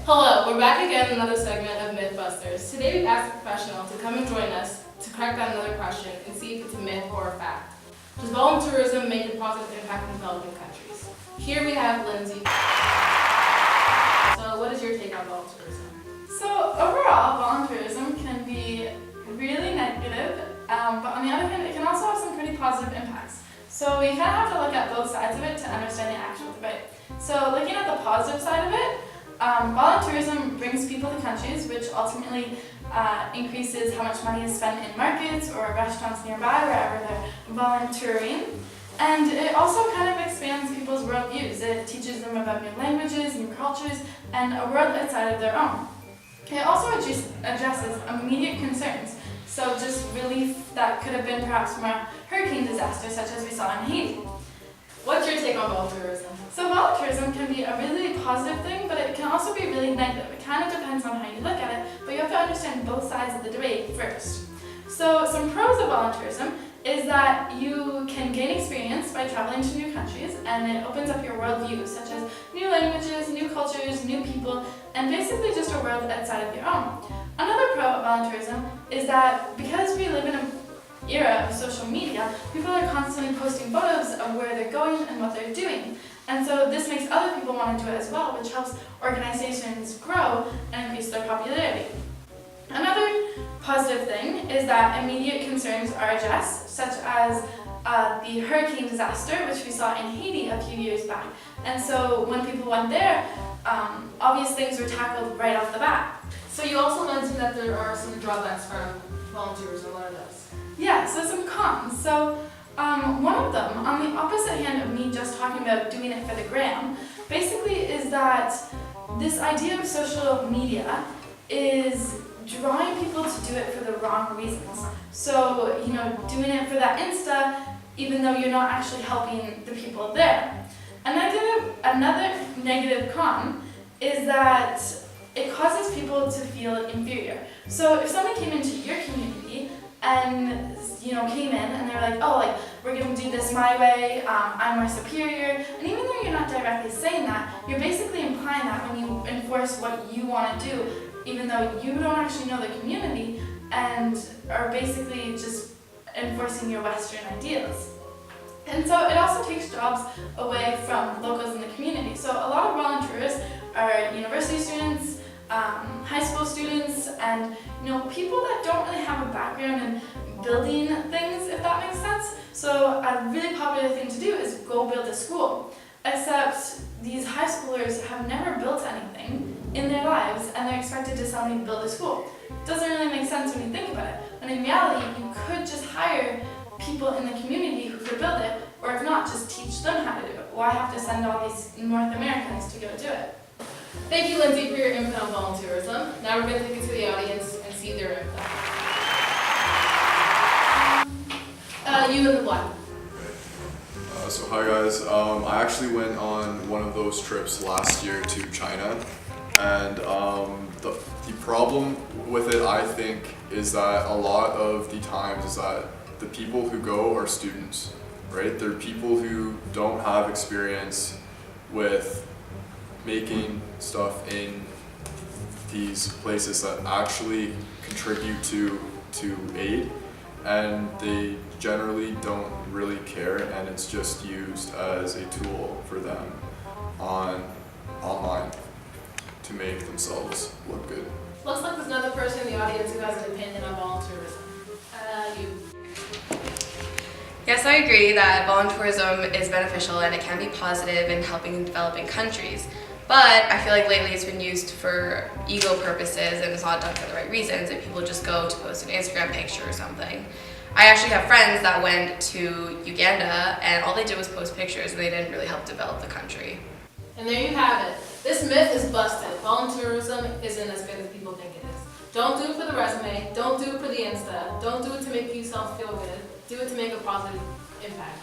Hello, we're back again in another segment of Mythbusters. Today we've asked a professional to come and join us to crack down another question and see if it's a myth or a fact. Does voluntourism make a positive impact in developing countries? Here we have Lindsay. So what is your take on voluntourism? So overall, voluntourism can be really negative, but on the other hand, it can also have some pretty positive impacts. So we kind of have to look at both sides of it to understand the actual debate. So looking at the positive side of it, voluntourism brings people to countries, which ultimately increases how much money is spent in markets or restaurants nearby, wherever they're volunteering. And it also kind of expands people's worldviews. It teaches them about new languages, new cultures, and a world outside of their own. It also addresses immediate concerns, so just relief that could have been perhaps from a hurricane disaster such as we saw in Haiti. What's your take on voluntourism? So volunteerism can be a really positive thing, but it can also be really negative. It kind of depends on how you look at it, but you have to understand both sides of the debate first. So some pros of volunteerism is that you can gain experience by traveling to new countries, and it opens up your worldview, such as new languages, new cultures, new people, and basically just a world outside of your own. Another pro of volunteerism is that because we live in an era of social media, people are constantly posting photos of where they're going and what they're doing. And so this makes other people want to do it as well, which helps organizations grow and increase their popularity. Another positive thing is that immediate concerns are addressed, such as the hurricane disaster, which we saw in Haiti a few years back. And so when people went there, obvious things were tackled right off the bat. So you also mentioned that there are some drawbacks from volunteerism. What are those? Yeah, so some cons. So one of them, on the opposite hand of me just talking about doing it for the gram, basically is that this idea of social media is drawing people to do it for the wrong reasons. So, doing it for that Insta, even though you're not actually helping the people there. Another negative con is that it causes people to feel inferior. So if someone came into your community and came in and they're like, oh, we're gonna do this my way, I'm more superior, and even though you're not directly saying that, you're basically implying that when you enforce what you want to do, even though you don't actually know the community and are basically just enforcing your Western ideals. And so it also takes jobs away from locals in the community. So a lot of volunteers are university students, high school students, and people that don't really have a background in building things, if that makes sense. So a really popular thing to do is go build a school. Except these high schoolers have never built anything in their lives, and they're expected to suddenly build a school. It doesn't really make sense when you think about it. When in reality, you could just hire people in the community who could build it, or if not, just teach them how to do it. Why have to send all these North Americans to go do it? Thank you, Lindsay, for your input on voluntourism. Now we're going to take it to the audience and see their input. You in the black. So hi guys, I actually went on one of those trips last year to China, and the problem with it, I think, is that a lot of the times is that the people who go are students, right? They're people who don't have experience with making stuff in these places that actually contribute to aid, and they generally don't really care, and it's just used as a tool for them online to make themselves look good. Looks like there's another person in the audience who has an opinion on voluntourism. You. Yes, I agree that voluntourism is beneficial and it can be positive in helping developing countries. But I feel like lately it's been used for ego purposes and it's not done for the right reasons, and people just go to post an Instagram picture or something. I actually have friends that went to Uganda and all they did was post pictures and they didn't really help develop the country. And there you have it. This myth is busted. Voluntourism isn't as good as people think it is. Don't do it for the resume. Don't do it for the Insta. Don't do it to make yourself feel good. Do it to make a positive impact.